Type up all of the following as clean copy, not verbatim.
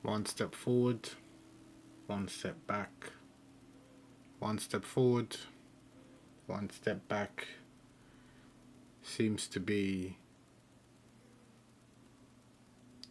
One step forward, one step back, one step forward, one step back. Seems to be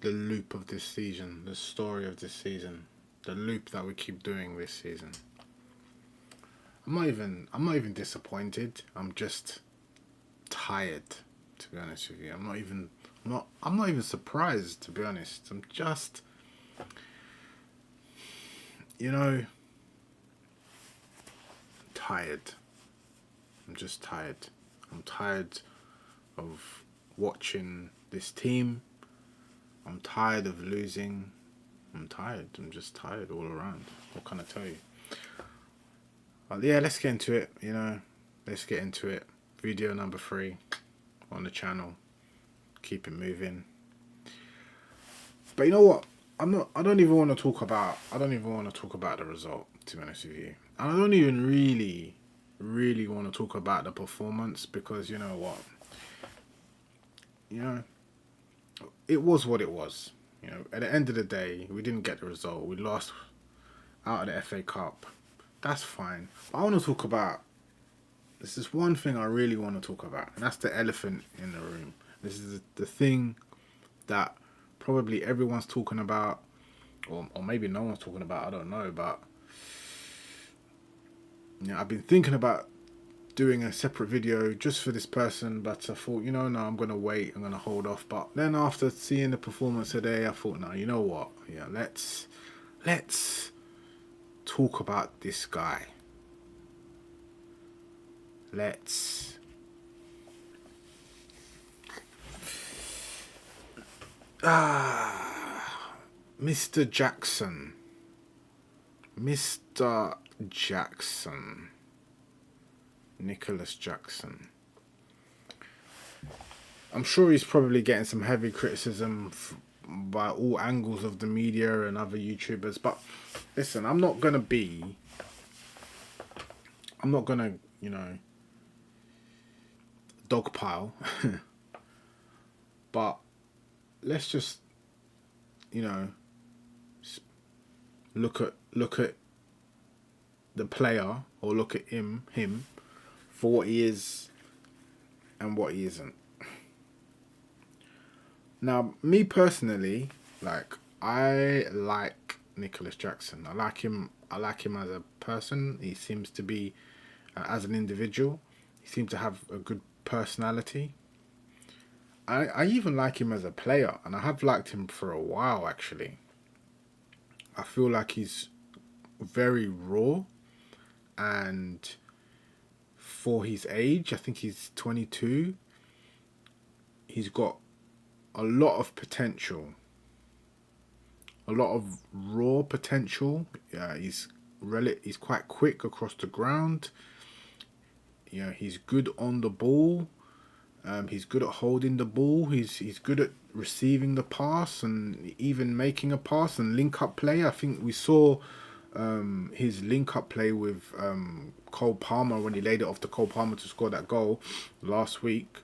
the loop of this season, the story of this season, the loop that we keep doing this season. I'm not even disappointed. I'm just tired, to be honest with you. I'm not even surprised, to be honest. I'm just, you know, tired. I'm just tired. I'm tired of watching this team. I'm tired of losing. I'm tired. I'm just tired all around. What can I tell you? Yeah, let's get into it. Let's get into it. Video number 3 on the channel. Keep it moving. But you know what? I don't even want to talk about the result, to be honest with you. And I don't even really want to talk about the performance, because you know what? It was what it was. At the end of the day, we didn't get the result. We lost out of the FA Cup. That's fine. But I want to talk about, this is one thing I really want to talk about, and that's the elephant in the room. This is the thing that probably everyone's talking about, or maybe no one's talking about, I don't know, but I've been thinking about doing a separate video just for this person, but I thought, no, I'm going to wait, I'm going to hold off. But then after seeing the performance today, I thought, no, you know what? Yeah, let's talk about this guy. Mr. Jackson. Mr. Jackson. Nicola Jackson. I'm sure he's probably getting some heavy criticism by all angles of the media and other YouTubers. But listen, I'm not gonna, dogpile. But let's just, look at the player, or look at him for what he is and what he isn't. Now, me personally, I like Nicola Jackson. I like him as a person. He seems to be, as an individual, he seems to have a good personality. I even like him as a player, and I have liked him for a while, actually. I feel like he's very raw, and for his age, I think he's 22, he's got a lot of potential, a lot of raw potential. He's quite quick across the ground. He's good on the ball. He's good at holding the ball. He's good at receiving the pass and even making a pass and link up play. I think we saw his link up play with Cole Palmer when he laid it off to Cole Palmer to score that goal last week.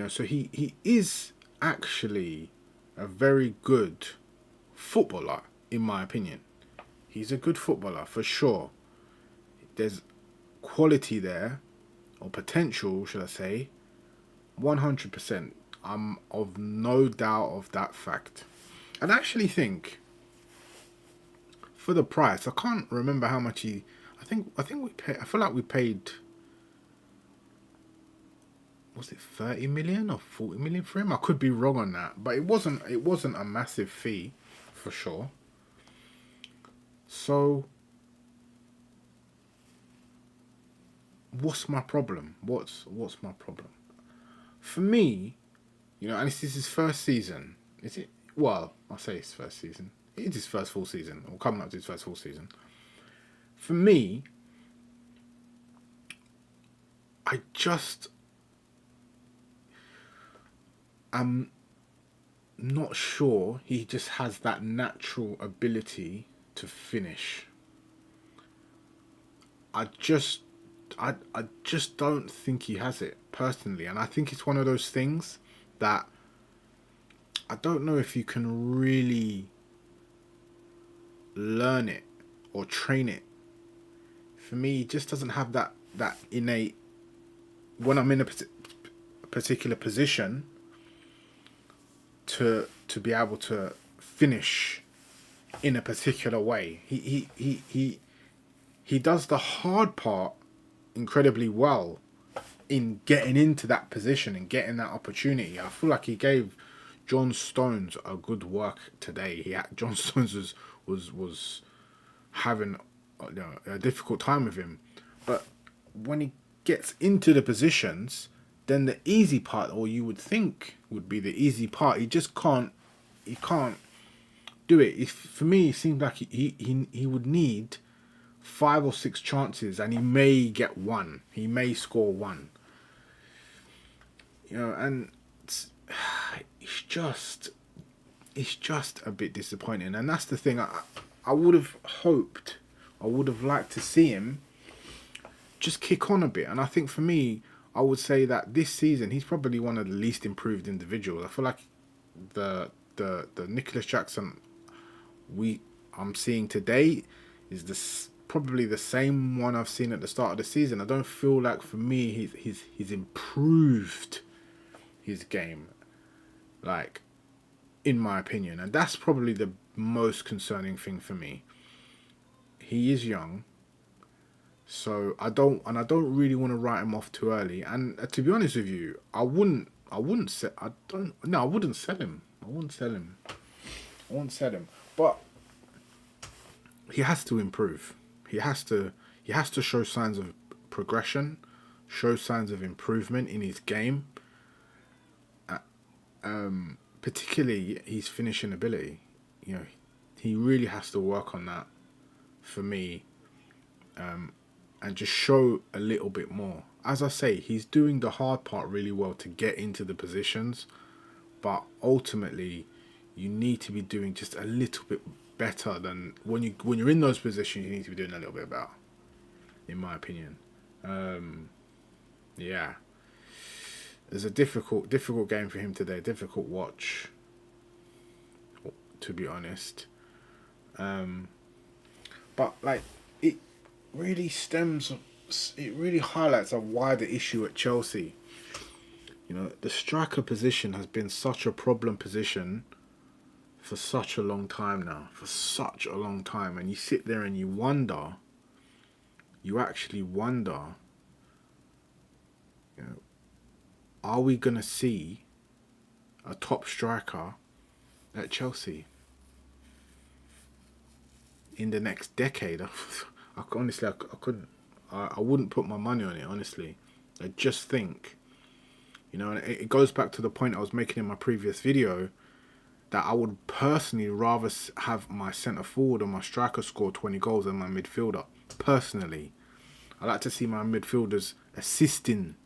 So he is actually a very good footballer, in my opinion. He's a good footballer for sure. There's quality there, or potential, should I say, 100%. I'm of no doubt of that fact. And I actually think, for the price, I can't remember how much he. I think we paid. I feel like we paid. Was it 30 million or 40 million for him? I could be wrong on that, but it wasn't a massive fee, for sure. So, what's my problem? What's my problem? For me, and this is his first season. Is it? Well, I'll say his first season. It is his first full season, or coming up to his first full season. For me, I'm not sure he just has that natural ability to finish. I just don't think he has it, personally. And I think it's one of those things that I don't know if you can really learn it or train it. For me, it just doesn't have that innate. When I'm in a particular position, to be able to finish in a particular way. He does the hard part incredibly well in getting into that position and getting that opportunity. I feel like he gave John Stones a good work today. John Stones was having a difficult time with him, but when he gets into the positions, then the easy part, or you would think would be the easy part, he just can't. He can't do it. For me, it seems like he would need 5 or 6 chances, and he may get one. He may score one. And it's just a bit disappointing. And that's the thing. I would have hoped, I would have liked to see him just kick on a bit. And I think for me, I would say that this season he's probably one of the least improved individuals. I feel like the Nicola Jackson I'm seeing today is probably the same one I've seen at the start of the season. I don't feel like, for me, he's improved his game, like, in my opinion, and that's probably the most concerning thing for me. He is young, so I don't really want to write him off too early. And to be honest with you, I wouldn't I wouldn't sell him. I wouldn't sell him. But he has to improve. He has to show signs of progression, show signs of improvement in his game. Particularly his finishing ability. He really has to work on that for me, and just show a little bit more. As I say, he's doing the hard part really well to get into the positions, but ultimately, you need to be doing just a little bit better than when you're in those positions. You need to be doing a little bit better, in my opinion. Yeah, it's a difficult game for him today. Difficult watch, to be honest. But like, it really highlights a wider issue at Chelsea. The striker position has been such a problem position for such a long time now. And you sit there and you actually wonder, are we going to see a top striker at Chelsea in the next decade? Honestly, I couldn't. I wouldn't put my money on it, honestly. I just think, and it goes back to the point I was making in my previous video, that I would personally rather have my centre forward or my striker score 20 goals than my midfielder. Personally, I like to see my midfielders assisting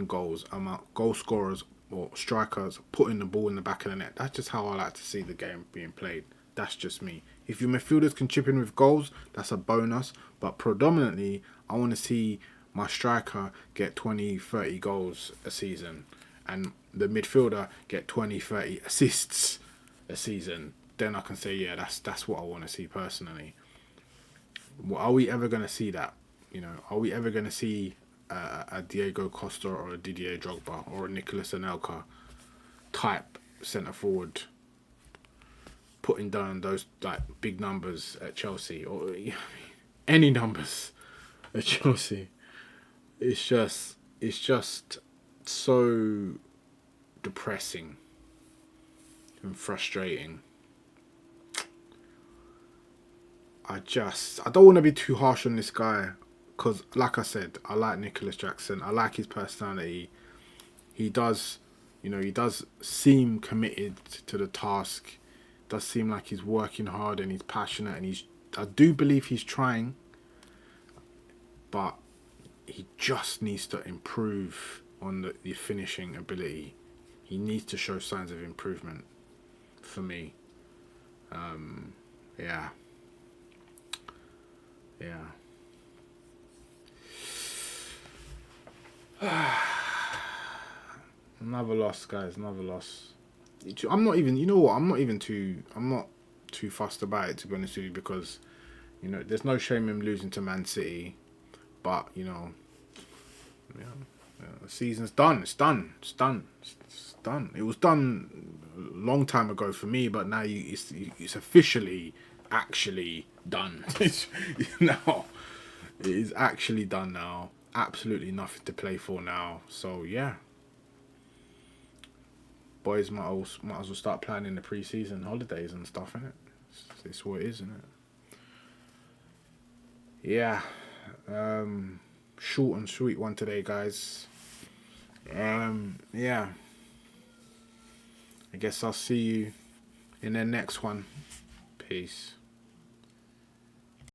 goals, and my goal scorers or strikers putting the ball in the back of the net. That's just how I like to see the game being played. That's just me. If your midfielders can chip in with goals, that's a bonus. But predominantly, I want to see my striker get 20, 30 goals a season, and the midfielder get 20, 30 assists a season. Then I can say, yeah, that's what I want to see personally. Well, are we ever going to see that? Are we ever going to see a Diego Costa or a Didier Drogba or a Nicolas Anelka type centre forward putting down those like big numbers at Chelsea, or any numbers at Chelsea? It's just so depressing and frustrating. I don't want to be too harsh on this guy, because like I said, I like Nicola Jackson. I like his personality. He does seem committed to the task. Does seem like he's working hard and he's passionate, and I do believe he's trying, but he just needs to improve on the finishing ability. He needs to show signs of improvement for me. Yeah. Another loss, guys. Another loss. I'm not even. You know what? I'm not even too. I'm not too fussed about it, to be honest with you, because there's no shame in losing to Man City, but yeah, the season's done. It's done. It's done. It's done. It was done a long time ago for me, but now it's officially actually done. Now it is actually done now. Absolutely nothing to play for now. So yeah, boys might as well start planning the pre-season holidays and stuff, innit? It's what it is, isn't it? Yeah. Short and sweet one today, guys. Yeah. I guess I'll see you in the next one. Peace.